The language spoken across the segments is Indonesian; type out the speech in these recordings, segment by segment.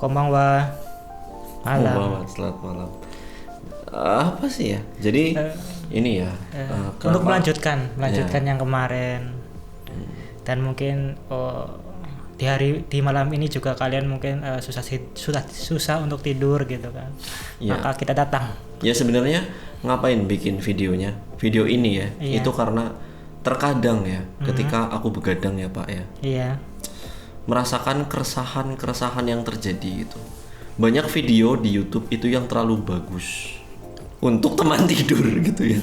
Konbanwa. Malam. Konbanwa, selamat malam. Apa sih ya? Jadi ini ya. Untuk melanjutkan yang kemarin. Dan mungkin di malam ini juga kalian mungkin susah untuk tidur gitu kan. Ya. Maka kita datang. Ya sebenarnya ngapain bikin video ini ya? Itu karena terkadang ya ketika aku begadang ya Pak ya. Iya. Merasakan keresahan yang terjadi itu. Banyak video di YouTube itu yang terlalu bagus untuk teman tidur gitu ya.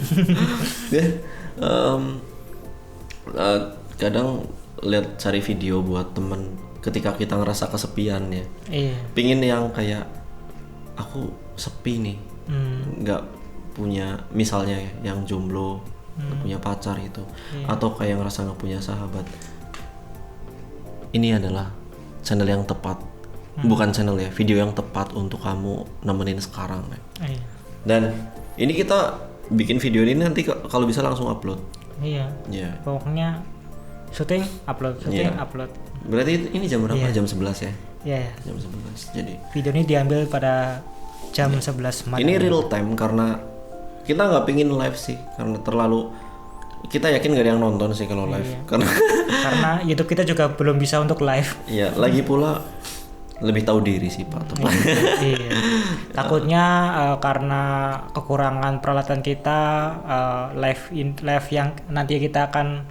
Kadang lihat cari video buat temen ketika kita ngerasa kesepian ya. Iya. Pingin yang kayak aku sepi nih, nggak punya misalnya ya, yang jomblo, nggak punya pacar gitu, atau kayak ngerasa nggak punya sahabat. Ini adalah channel yang tepat, bukan channel ya, video yang tepat untuk kamu nemenin sekarang ya. Iya. Dan ini kita bikin video ini nanti kalau bisa langsung upload. Iya. Yeah. Pokoknya syuting upload. Berarti ini jam berapa? Jam 11 ya? Iya. Jam 11. Jadi video ini diambil pada jam 11 malam. Ini real time karena kita nggak pingin live sih, karena terlalu kita yakin nggak ada yang nonton sih kalau live. Karena YouTube kita juga belum bisa untuk live. Iya, lagi pula lebih tahu diri sih Pak teman. Iya. Takutnya karena kekurangan peralatan kita, live yang nanti kita akan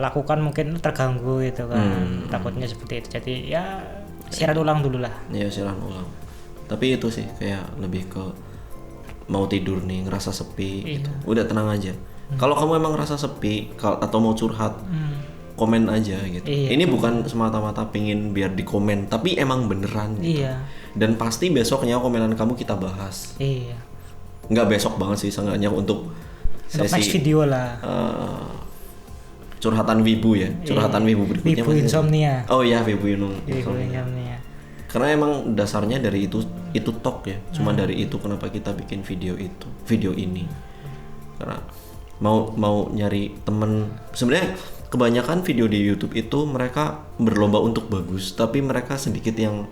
lakukan mungkin terganggu gitu kan. Takutnya seperti itu. Jadi ya siaran ulang dulu lah. Iya, siaran ulang. Tapi itu sih kayak lebih ke mau tidur nih, ngerasa sepi gitu. Udah tenang aja. Kalau kamu emang ngerasa sepi atau mau curhat, komen aja gitu. Ini bukan semata-mata pingin biar di komen, tapi emang beneran gitu. Iya. Dan pasti besoknya komenan kamu kita bahas. Iya. Nggak besok banget sih, seenggaknya untuk sesi next video lah. Curhatan wibu ya, curhatan wibu berikutnya. Wibu insomnia. Oh iya, wibu insomnia. Karena emang dasarnya dari itu talk ya. Cuma dari itu kenapa kita bikin video ini. Karena mau nyari temen. Sebenarnya kebanyakan video di YouTube itu mereka berlomba untuk bagus, tapi mereka sedikit yang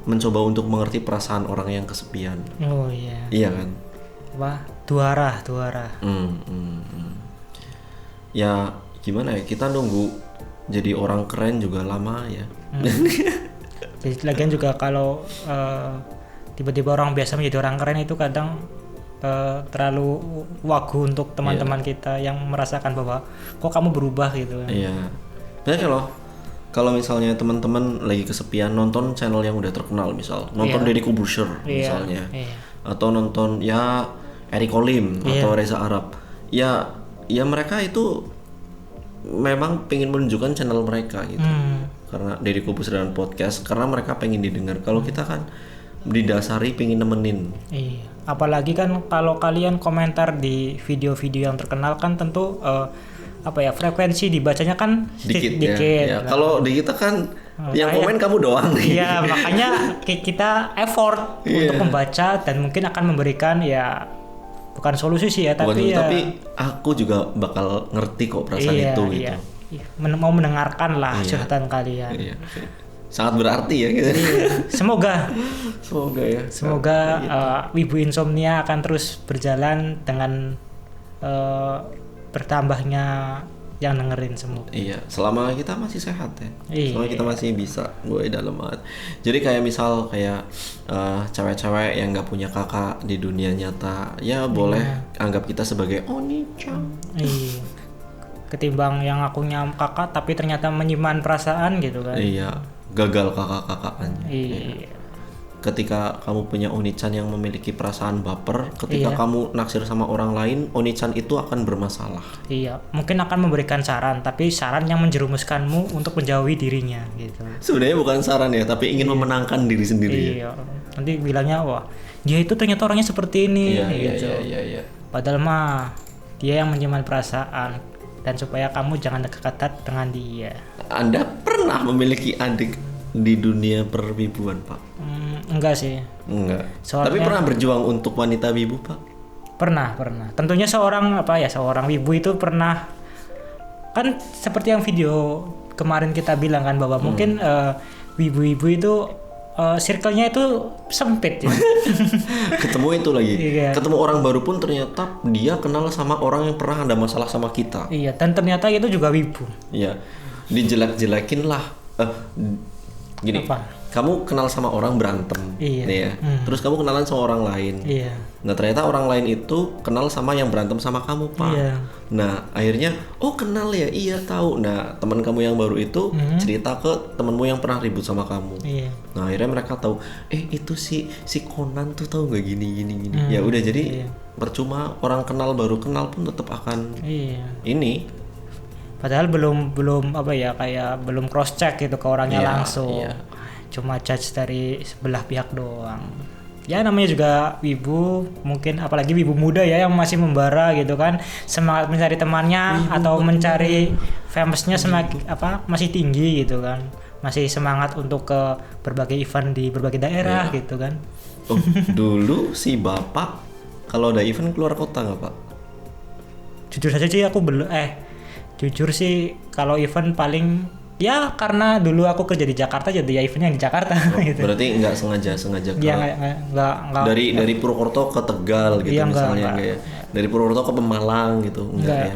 mencoba untuk mengerti perasaan orang yang kesepian. Oh iya. Iya kan? Wah, dua arah. Ya gimana ya, kita nunggu jadi orang keren juga lama ya. Jadi lagian juga kalau tiba-tiba orang biasa menjadi orang keren itu kadang terlalu wagu untuk teman-teman kita yang merasakan bahwa kok kamu berubah gitu kan. Iya. Nah kalau misalnya teman-teman lagi kesepian nonton channel yang udah terkenal, misal nonton Deddy Corbuzier misalnya, atau nonton ya Eric Olim atau Reza Arab, ya mereka itu memang pengen menunjukkan channel mereka gitu. Karena Deddy Corbuzier dan podcast, karena mereka pengen didengar. Kalau kita kan didasari pengen nemenin. Iya. Apalagi kan kalau kalian komentar di video-video yang terkenal kan tentu frekuensi dibacanya kan dikit. Ya. Kalau di kita kan yang komen kamu doang nih. Iya, makanya kita effort untuk membaca dan mungkin akan memberikan ya bukan solusi sih ya, tapi aku juga bakal ngerti kok perasaan itu gitu. Mau mendengarkan lah curhatan kalian. Iya. Sangat berarti ya gitu. Semoga ya. Semoga Wibu Insomnia akan terus berjalan dengan bertambahnya yang dengerin semua. Iya, selama kita masih sehat ya. Iya. Selama kita masih bisa, gue dalam banget. Jadi kayak misal cewek-cewek yang nggak punya kakak di dunia nyata, ya boleh anggap kita sebagai oni-chan. Iya. Ketimbang yang akunya kakak tapi ternyata menyimpan perasaan gitu kan. Iya, gagal kakak-kakakannya. Iya. Ketika kamu punya oni-chan yang memiliki perasaan baper, ketika kamu naksir sama orang lain, oni-chan itu akan bermasalah. Iya, mungkin akan memberikan saran, tapi saran yang menjerumuskanmu untuk menjauhi dirinya gitu. Sebenarnya bukan saran ya, tapi ingin memenangkan diri sendiri. Iya. Nanti bilangnya wah, dia itu ternyata orangnya seperti ini gitu. Iya. Padahal mah dia yang menyimpan perasaan, dan supaya kamu jangan dekat-dekat dengan dia. Anda pernah memiliki adik di dunia perwibuan, Pak? Enggak sih. Enggak. Soalnya, tapi pernah berjuang untuk wanita wibu, Pak? Pernah. Tentunya seorang wibu itu pernah, kan seperti yang video kemarin kita bilang kan bahwa mungkin wibu-wibu itu circle-nya itu sempit ya. Ketemu itu lagi. Iya. Ketemu orang baru pun ternyata dia kenal sama orang yang pernah ada masalah sama kita. Iya, dan ternyata itu juga wibu. Iya. Dijelek-jelekin lah. Gini. Apa? Kamu kenal sama orang berantem, Iya. nih ya. Terus kamu kenalan sama orang lain. Iya. Nah ternyata orang lain itu kenal sama yang berantem sama kamu, Pak. Iya. Nah akhirnya, oh kenal ya, iya tahu. Nah teman kamu yang baru itu cerita ke temanmu yang pernah ribut sama kamu. Iya. Nah akhirnya mereka tahu, itu si Conan tuh tahu nggak gini. Ya udah jadi percuma orang kenal baru kenal pun tetap akan ini. Padahal belum apa ya, kayak belum cross check gitu ke orangnya langsung. Iya. Cuma judge dari sebelah pihak doang. Ya namanya juga wibu, mungkin apalagi wibu muda ya yang masih membara gitu kan, semangat mencari temannya atau mencari famousnya semakin masih tinggi gitu kan, masih semangat untuk ke berbagai event di berbagai daerah gitu kan. Oh, dulu si bapak kalau ada event keluar kota nggak Pak? Jujur saja sih aku jujur sih kalau event paling ya karena dulu aku kerja di Jakarta jadi ya eventnya yang di Jakarta. Gitu. Berarti nggak sengaja ke ya, nggak dari Purwokerto ke Tegal gitu iya, misalnya enggak. Kayak dari Purwokerto ke Pemalang gitu enggak ya.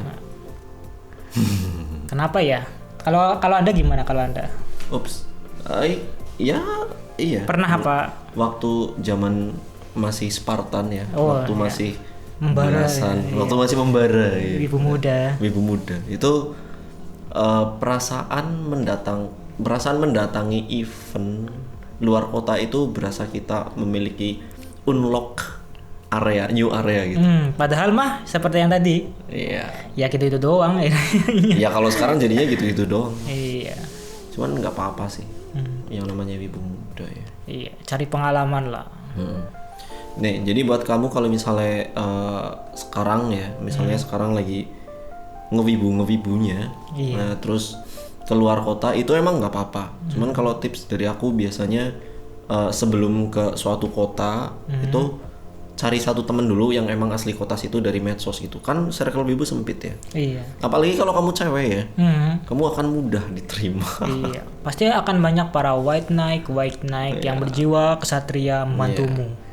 Kenapa ya? Kalau Anda gimana kalau Anda? Ups. Iya. Pernah apa? Waktu zaman masih Spartan ya. Waktu masih membara. Waktu masih membara ya. Wibu muda. Itu perasaan mendatangi event luar kota itu berasa kita memiliki unlock new area gitu. Padahal mah seperti yang tadi. Iya. Ya gitu doang. Ya kalau sekarang jadinya gitu doang. Iya. Cuman nggak apa-apa sih. Yang namanya wibu muda ya. Iya. Cari pengalaman lah. Nih, jadi buat kamu kalau misalnya sekarang ya, misalnya sekarang lagi ngewibunya, nah terus keluar kota itu emang nggak apa-apa. Cuman kalau tips dari aku biasanya sebelum ke suatu kota itu cari satu temen dulu yang emang asli kota situ dari medsos gitu. Kan circle wibu sempit ya. Iya. Apalagi kalau kamu cewek ya, kamu akan mudah diterima. Iya. Pasti akan banyak para white knight yang berjiwa kesatria membantumu.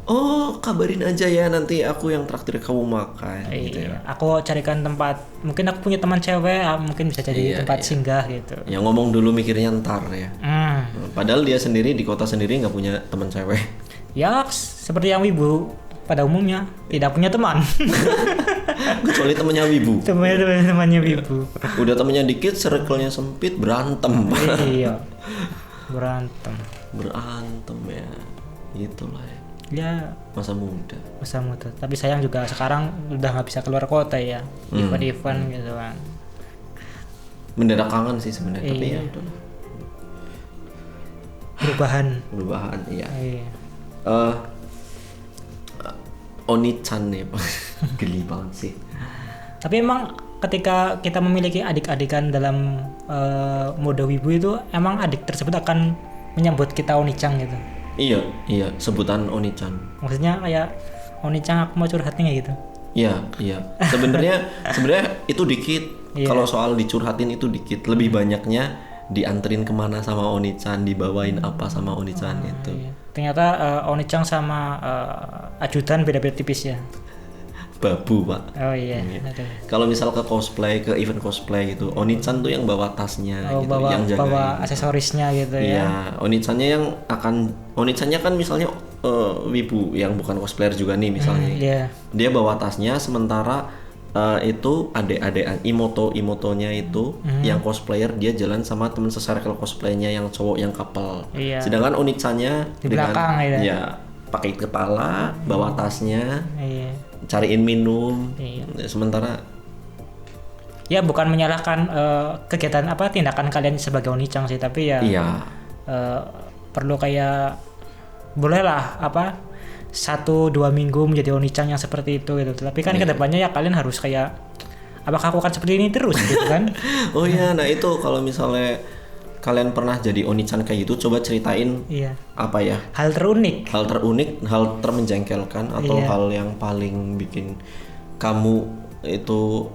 Oh, kabarin aja ya, nanti aku yang traktir kamu makan. Iya. Gitu ya. Aku carikan tempat. Mungkin aku punya teman cewek, mungkin bisa jadi tempat singgah gitu. Yang ngomong dulu mikirnya ntar ya. Padahal dia sendiri di kota sendiri nggak punya teman cewek. Ya, seperti yang wibu pada umumnya tidak punya teman. Kecuali temennya wibu. Temannya wibu. Udah temennya dikit, circle-nya sempit, berantem. Iya. Berantem ya. Itulah ya. Ya masa muda. Tapi sayang juga sekarang udah nggak bisa keluar kota ya, event gitu kan. Mendadak kangen sih sebenarnya, tapi ya udah. Perubahan iya. Oni-chan ya Pak. Geli banget sih. Tapi emang ketika kita memiliki adik-adikan dalam mode wibu itu, emang adik tersebut akan menyambut kita Oni-chan gitu. Iya, sebutan Oni-chan. Maksudnya kayak Oni-chan aku mau curhat nih gitu. Iya. Sebenarnya itu dikit. Kalau soal dicurhatin itu dikit. Lebih banyaknya dianterin kemana sama Oni-chan, dibawain apa sama Oni-chan itu. Iya. Ternyata Oni-chan sama ajudan beda-beda tipis ya. Babu Pak. Oh iya. Kalau misal ke event cosplay gitu, Oni-chan tuh yang bawa tasnya gitu, yang jagain. Bawa aksesorisnya gitu ya. Iya, Oni-channya kan misalnya wibu yang bukan cosplayer juga nih misalnya. Dia bawa tasnya, sementara itu adik-adik Imotonya itu yang cosplayer, dia jalan sama teman se-circle cosplaynya yang cowok yang couple. Iya. Sedangkan Oni-channya di belakang ya. Pakai kepala, bawa tasnya. Cariin minum. Sementara ya bukan menyalahkan kegiatan tindakan kalian sebagai Oni-chan sih, tapi ya perlu kayak bolehlah 1-2 minggu menjadi Oni-chan yang seperti itu gitu. Tapi kan kedepannya ya kalian harus kayak, apakah aku akan seperti ini terus gitu kan? Oh iya, nah itu kalau misalnya kalian pernah jadi Oni-chan kayak gitu, coba ceritain apa ya? Hal terunik, hal termenjengkelkan atau hal yang paling bikin kamu itu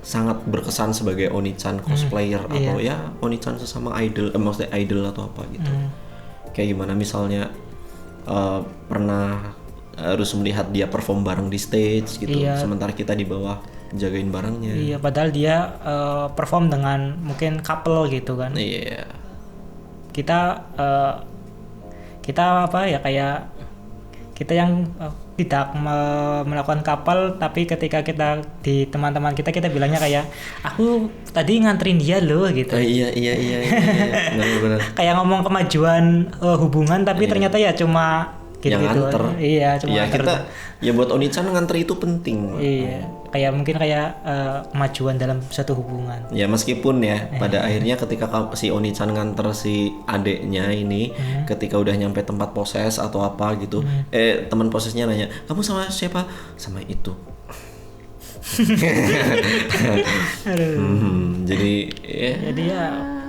sangat berkesan sebagai Onichan cosplayer atau ya Onichan sesama idol, maksudnya idol atau apa gitu. Kayak gimana misalnya pernah harus melihat dia perform bareng di stage gitu, sementara kita di bawah jagain barangnya. Iya, padahal dia perform dengan mungkin couple gitu kan. Iya. Kita apa ya, kayak kita yang tidak melakukan couple, tapi ketika kita di teman-teman kita bilangnya kayak aku tadi nganterin dia loh gitu. Iya. Benar. Kayak ngomong kemajuan hubungan, tapi ternyata ya cuma gitu. Yang nganter. Iya, cuma nganter. Kita ya buat Onichan nganter itu penting. Iya. Kayak mungkin kemajuan dalam suatu hubungan. Ya meskipun ya pada akhirnya ketika si Onichan nganter si adeknya ini ketika udah nyampe tempat poses atau apa gitu, teman posesnya nanya, "Kamu sama siapa?" "Sama itu." Jadi ya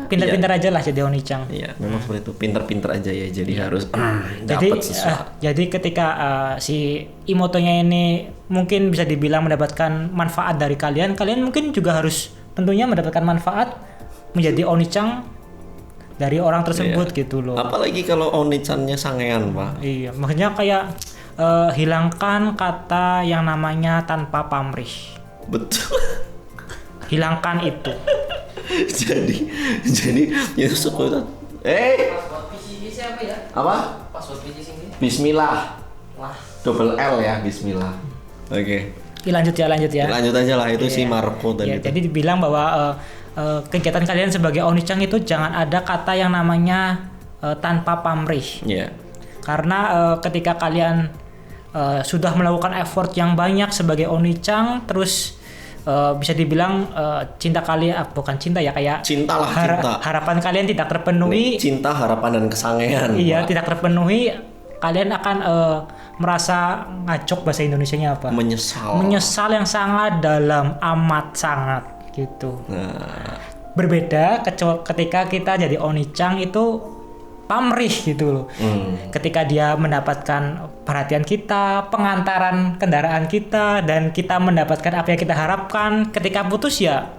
pintar-pintar aja lah jadi Onichan. Iya, memang seperti itu. Pintar-pintar aja ya. Jadi harus dapat sesuatu. Jadi ketika si Imotonya ini mungkin bisa dibilang mendapatkan manfaat dari kalian mungkin juga harus tentunya mendapatkan manfaat menjadi Onichan dari orang tersebut gitu loh. Apalagi kalau Onichannya sangean, Pak. Iya, makanya kayak hilangkan kata yang namanya tanpa pamrih. Betul. Hilangkan itu. jadi ya suku itu. Password PC apa ya? Apa? Password PC sini. Bismillah. Wah. Double L ya, Bismillah. Oke. Lanjut ya. Lanjut aja lah, itu si Marco tadi. Jadi dibilang bahwa kegiatan kalian sebagai Onichan itu jangan ada kata yang namanya tanpa pamrih. Iya. Karena ketika kalian sudah melakukan effort yang banyak sebagai Onichan, terus bisa dibilang cinta kalian bukan cinta ya, kayak cinta. harapan kalian tidak terpenuhi. Cinta, harapan dan kesangean. Iya, tidak terpenuhi, kalian akan merasa ngacok bahasa Indonesianya apa? Menyesal yang sangat dalam, amat sangat gitu. Nah. Berbeda ketika kita jadi Onichan itu pamrih gitu loh. Ketika dia mendapatkan perhatian kita, pengantaran kendaraan kita, dan kita mendapatkan apa yang kita harapkan, ketika putus ya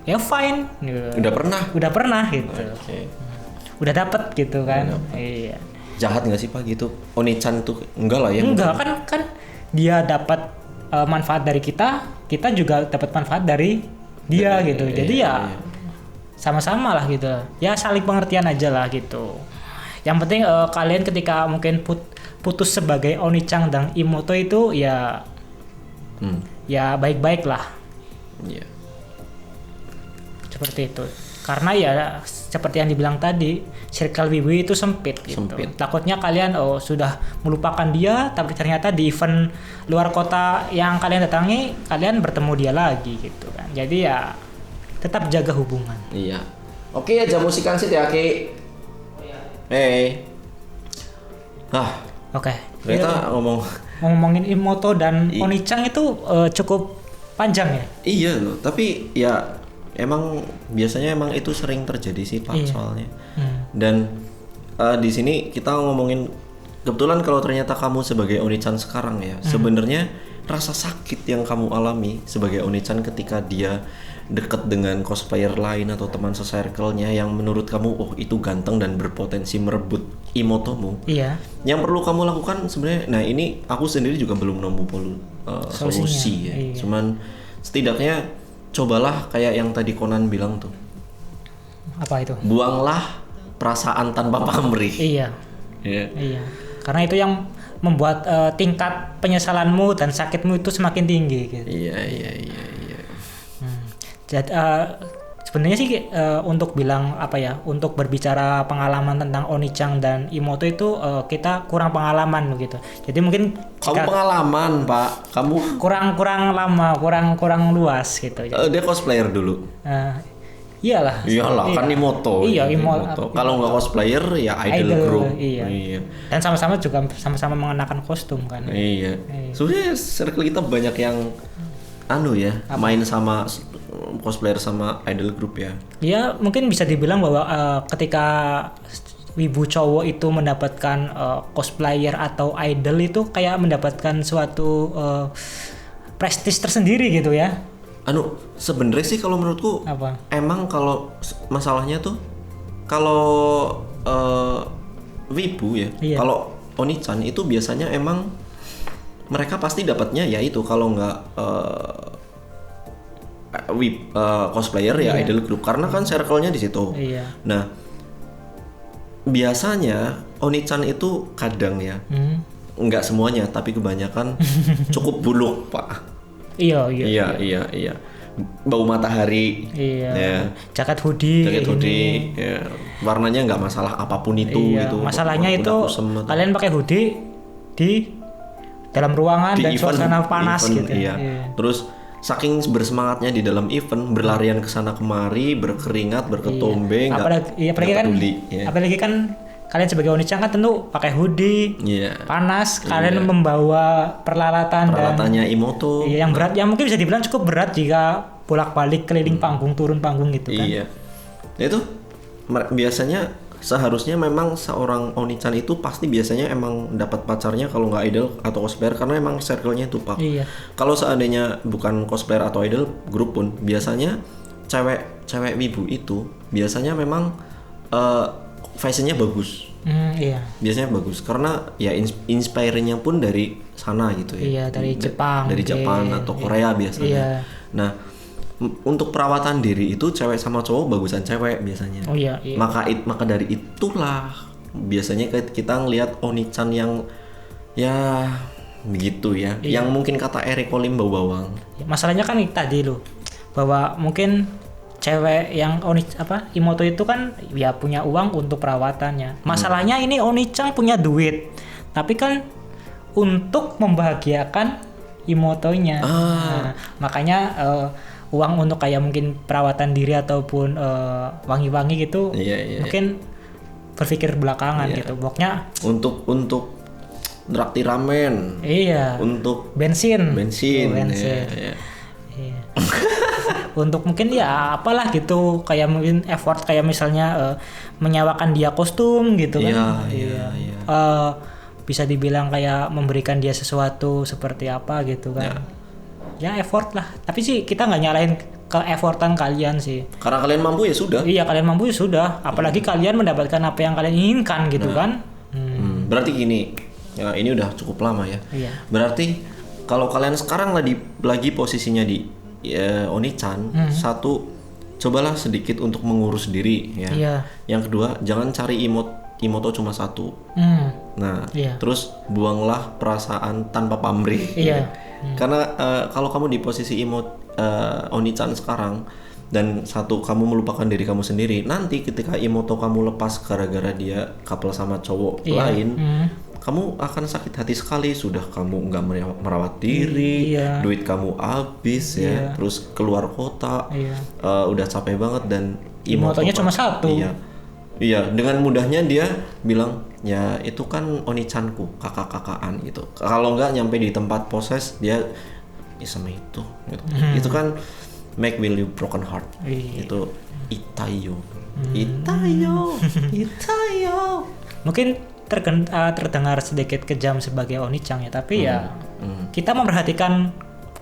fine. Udah pernah gitu. Okay. Udah dapet gitu kan. Iya. Jahat nggak sih Pak gitu? Onichan tuh enggak lah ya? Enggak, kan dia dapat manfaat dari kita juga dapat manfaat dari dia gitu. Jadi ya sama-sama lah gitu. Ya saling pengertian aja lah gitu. Yang penting kalian ketika mungkin putus sebagai Onichan dan Imoto itu ya baik-baik lah. Iya. Seperti itu. Karena ya seperti yang dibilang tadi, circle wibu itu sempit gitu. Takutnya kalian sudah melupakan dia, tapi ternyata di event luar kota yang kalian datangi, kalian bertemu dia lagi gitu kan. Jadi ya tetap jaga hubungan. Iya. Oke, aja musikan sih ya, Ki. Oke. Ternyata ngomongin Imoto dan Onichan itu cukup panjang ya. Iya loh, tapi ya emang biasanya itu sering terjadi sih Pak, soalnya. Dan di sini kita ngomongin kebetulan kalau ternyata kamu sebagai Onichan sekarang ya, sebenarnya rasa sakit yang kamu alami sebagai Onichan ketika dia dekat dengan cosplayer lain atau teman se-circle-nya yang menurut kamu itu ganteng dan berpotensi merebut Imotomu. Iya. Yang perlu kamu lakukan sebenarnya, nah ini aku sendiri juga belum nemu solusi ya. Iya. Cuman setidaknya cobalah kayak yang tadi Conan bilang tuh. Apa itu? Buanglah perasaan tanpa pamrih. Iya. Karena itu yang membuat tingkat penyesalanmu dan sakitmu itu semakin tinggi gitu. Iya. Jadi sebenarnya sih untuk bilang untuk berbicara pengalaman tentang Onichan dan Imoto itu kita kurang pengalaman gitu. Jadi mungkin kamu pengalaman Pak, kamu kurang lama, kurang luas gitu. Dia cosplayer dulu. Iyalah kan Imoto. Iya, Imoto. Kalau nggak cosplayer ya idol group. Iya. Dan sama-sama mengenakan kostum kan. Iya. Sebenarnya circle kita banyak yang main sama cosplayer sama idol group ya. Iya, mungkin bisa dibilang bahwa ketika wibu cowok itu mendapatkan cosplayer atau idol itu kayak mendapatkan suatu prestis tersendiri gitu ya. Sebenarnya sih kalau menurutku Apa? emang kalau masalahnya tuh kalau wibu ya, Iya. kalau Onichan itu biasanya emang mereka pasti dapatnya ya itu kalau nggak cosplayer ya idol group karena kan circle-nya di situ. Iya. Nah, biasanya Onichan itu kadang ya, nggak semuanya tapi kebanyakan cukup buluk, Pak. Iya. Bau matahari. Iya. Ya. Jaket hoodie. Ya. Warnanya nggak masalah apapun itu Iya. gitu. Masalahnya Udah itu kusem atau- kalian pakai hoodie di dalam ruangan di dan event, suasana panas event, gitu. Iya. Terus saking bersemangatnya di dalam event, berlarian ke sana kemari, berkeringat, berketombe, Apalagi kan peduli. Ya. apalagi kan kalian sebagai Onichan kan tentu pakai hoodie, Iya. panas, kalian membawa Peralatannya dan Imoto. yang berat, yang mungkin bisa dibilang cukup berat jika bolak-balik keliling panggung, turun panggung gitu kan. Iya. Itu biasanya seharusnya memang seorang Onichan itu pasti biasanya emang dapat pacarnya kalau nggak idol atau cosplayer karena emang circle-nya itu, Pak. Iya. Kalau seandainya bukan cosplayer atau idol grup pun biasanya cewek wibu itu biasanya memang fashionnya bagus. Iya. Biasanya bagus karena ya inspire-nya pun dari sana gitu ya. Iya, dari Jepang. Dari Jepang atau Korea biasanya. Iya. Nah, untuk perawatan diri itu cewek sama cowok bagusan cewek biasanya. Oh iya. Maka dari itulah biasanya kita ngelihat Onichan yang ya begitu ya. Iya. Yang mungkin kata Eric Olim bau bawang. Masalahnya kan tadi loh, bahwa mungkin cewek yang Imoto itu kan ya punya uang untuk perawatannya. Masalahnya ini Onichan punya duit, tapi kan untuk membahagiakan Imotonya. Nah, makanya uang untuk kayak mungkin perawatan diri ataupun wangi-wangi gitu, mungkin berpikir belakangan gitu. Pokoknya untuk traktir ramen. Iya. Untuk bensin. Iya. Untuk mungkin ya apalah gitu, kayak mungkin effort kayak misalnya menyewakan dia kostum gitu kan. Iya. Bisa dibilang kayak memberikan dia sesuatu seperti apa gitu kan. Ya effort lah. Tapi sih kita nggak nyalahin ke effortan kalian sih. Karena kalian mampu ya sudah. Iya, kalian mampu ya sudah. Apalagi kalian mendapatkan apa yang kalian inginkan gitu kan. Berarti gini, ya ini udah cukup lama ya. Iya. Berarti kalau kalian sekarang lagi posisinya di Onichan, satu, cobalah sedikit untuk mengurus diri ya. Iya. Yang kedua, jangan cari Imoto cuma satu. Nah, terus buanglah perasaan tanpa pamrih. Iya. Karena kalau kamu di posisi Onichan sekarang dan satu, kamu melupakan diri kamu sendiri, nanti ketika Imoto kamu lepas gara-gara dia couple sama cowok lain, kamu akan sakit hati sekali. Sudah kamu nggak merawat diri, duit kamu habis ya, terus keluar kota, udah capek banget dan Imotonya cuma satu. Iya, dengan mudahnya dia bilang ya itu kan Onichanku, kakak-kakaan gitu. Kalau nggak nyampe di tempat poses dia sama itu gitu. Itu kan make will you broken heart. Itu Itayo. Mungkin terdengar sedikit kejam sebagai Onichan ya, tapi ya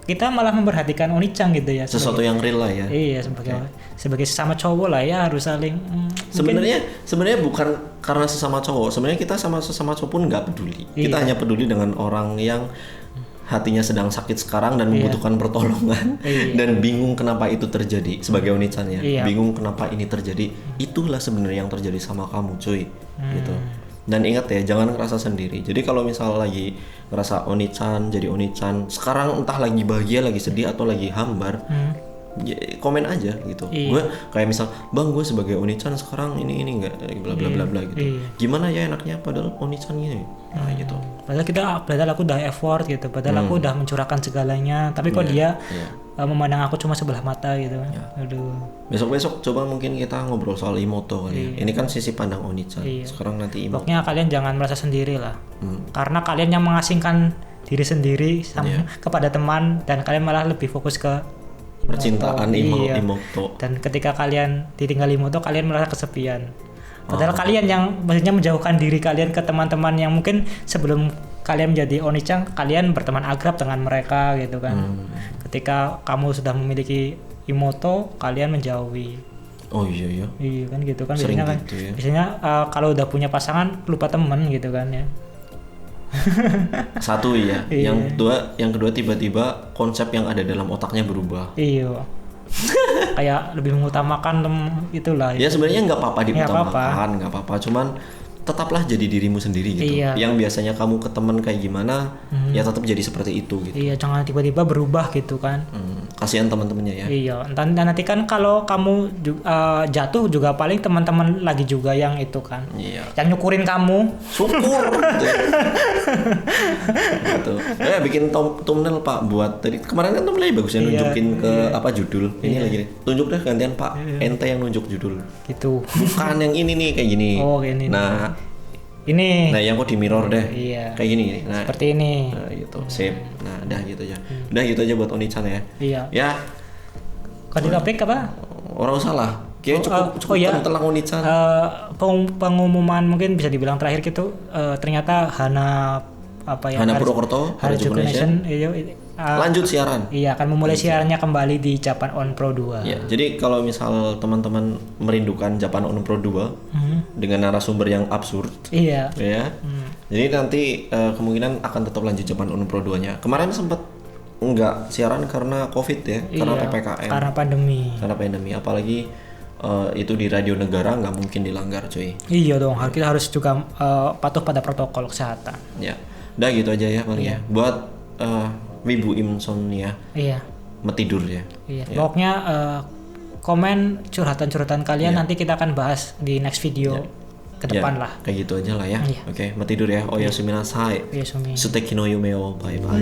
kita malah memperhatikan Onichan gitu ya. Sesuatu yang real lah ya. Iya, sebagai sesama cowok lah ya, harus saling sebenarnya bukan karena sesama cowok. Sebenarnya kita sama sesama cowok pun nggak peduli. Kita hanya peduli dengan orang yang hatinya sedang sakit sekarang dan membutuhkan pertolongan dan bingung kenapa itu terjadi sebagai Onichan ya. Bingung kenapa ini terjadi. Itulah sebenarnya yang terjadi sama kamu, cuy. Gitu. Dan ingat ya, jangan ngerasa sendiri. Jadi kalau misal lagi ngerasa Onichan, jadi Onichan, sekarang entah lagi bahagia, lagi sedih atau lagi hambar, ya, komen aja gitu. Gue kayak misal, bang, gue sebagai Onichan sekarang ini nggak bla bla bla bla gitu. Gimana ya enaknya padahal Onichan gini. Nah gitu. Padahal aku udah effort gitu. Padahal aku udah mencurahkan segalanya. Tapi kok dia memandang aku cuma sebelah mata gitu. Aduh. Besok coba mungkin kita ngobrol soal Imoto kali ya. Ini kan sisi pandang Onichan. Sekarang nanti Imoto. Pokoknya kalian jangan merasa sendiri lah. Karena kalian yang mengasingkan diri sendiri kepada teman, dan kalian malah lebih fokus ke percintaan Imoto. Dan ketika kalian ditinggal Imoto, kalian merasa kesepian. Padahal kalian yang maksudnya menjauhkan diri kalian ke teman-teman yang mungkin sebelum kalian menjadi Oni-chan, kalian berteman akrab dengan mereka gitu kan. Ketika kamu sudah memiliki Imoto, kalian menjauhi. Oh iya. Iya kan gitu kan. Sering Biasanya kan gitu ya. biasanya kalau udah punya pasangan lupa temen gitu kan ya. Satu ya. Iya. Yang kedua tiba-tiba konsep yang ada dalam otaknya berubah. Iya. Kayak lebih mengutamakan itulah. Ya sebenarnya nggak apa-apa Nggak diutamakan, nggak apa-apa. Cuman tetaplah jadi dirimu sendiri gitu. Iya. Yang biasanya kamu ke teman kayak gimana, ya tetap jadi seperti itu gitu. Iya, jangan tiba-tiba berubah gitu kan. Kasihan teman-temannya ya. Iya, nanti kan kalau kamu jatuh juga paling teman-teman lagi juga yang itu kan. Iya. Yang nyukurin kamu. Syukur. Gitu. Bikin thumbnail Pak buat tadi kemarin kan thumbnailnya bagus ya, nunjukin ke apa judul. Ini lagi nih. Tunjuk deh gantian Pak. Ente yang nunjuk judul. Gitu. Bukan yang ini nih kayak gini. Oh, ini. Nah, ini. Nah, yang kok di mirror deh. Iya. Kayak gini. Nah, seperti ini. Nah, gitu. Sip. Nah, udah gitu aja. Udah gitu aja buat Oni-chan ya. Iya. Ya. Kalau topik apa? Orang salah. Kayaknya cukup iya. tentang Oni-chan. Pengumuman mungkin bisa dibilang terakhir gitu. Ternyata Hana Purwokerto, Harajuku Nation lanjut siaran. Iya, akan memulai siarannya kembali di Japan On Pro 2. Ya, jadi kalau misal teman-teman merindukan Japan On Pro 2 dengan narasumber yang absurd. Iya. Ya. Jadi nanti kemungkinan akan tetap lanjut Japan On Pro 2-nya. Kemarin sempat enggak siaran karena Covid ya, karena PPKM. Karena pandemi. Apalagi itu di radio negara nggak mungkin dilanggar cuy. Iya dong, kita harus juga patuh pada protokol kesehatan. Ya, udah gitu aja ya paling ya. Buat Wibu Insomnia. Iya. Metidur ya. Iya. Pokoknya komen curhatan-curhatan kalian nanti kita akan bahas di next video ke depan lah. Kayak gitu aja lah ya. Iya. Oke, metidur ya. Oyasumi nasai. Oyasumi. Suteki no yume o. Bye bye.